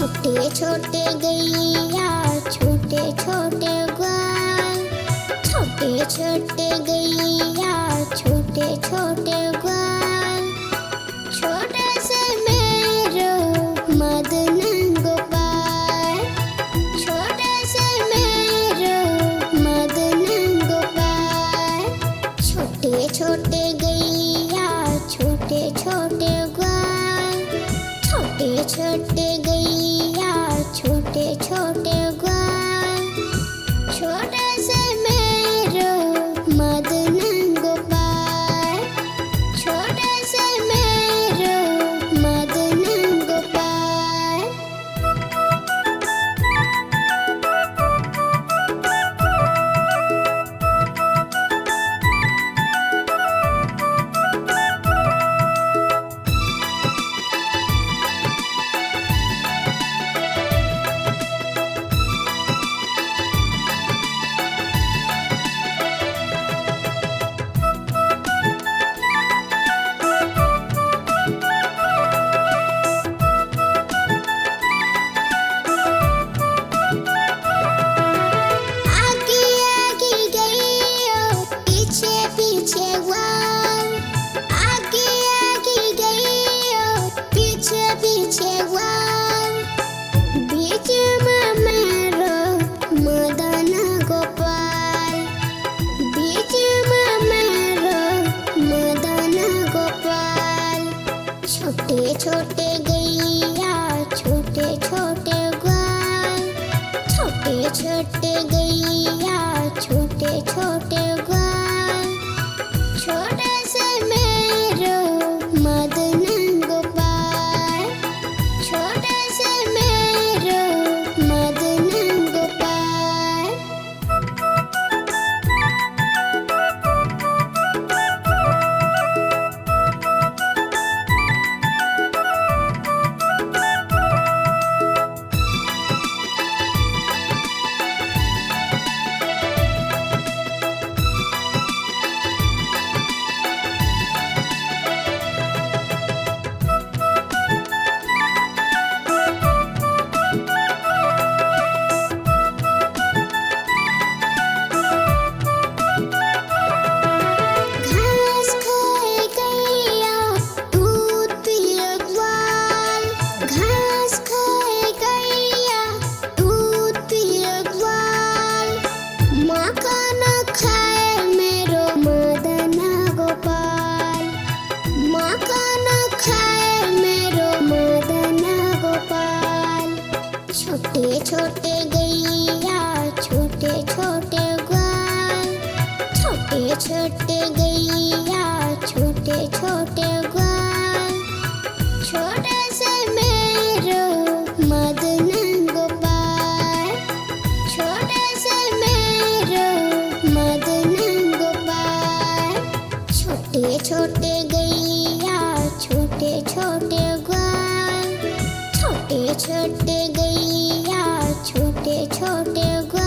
छोटे छोटे गैया छोटे छोटे ग्वाल, छोटे छोटे गैया छोटे छोटे ग्वाल। छोटे से मेरो मदन गोपाल, छोटे से मेरो मदन गोपाल। छोटे छोटे गैया छोटे छोटे ग्वाल, छोटे छोटे गैया छोटे छोटे ग्वाल। छोटे से मेरो मदन गोपाल, छोटे से मेरो मदन गोपाल। छोटे छोटे गैया छोटे छोटे ग्वाल, छोटे छोटे गैया छोटे छोटे ग्वाल। छोटे से मेरो मदन गोपाल, छोटे से मेरो मदन गोपाल। छोटे छोटे गैया छोटे छोटे ग्वाल, छोटे छोटे गैया छोटे छोटे ग्वाल। छोटे से मेरो मदन गोपाल, छोटे से मेरो मदन गोपाल। छोटे छोटे गैया छोटे छोटे ग्वाल, छोटे छोटे गैया छोटे छोटे ग्वाल।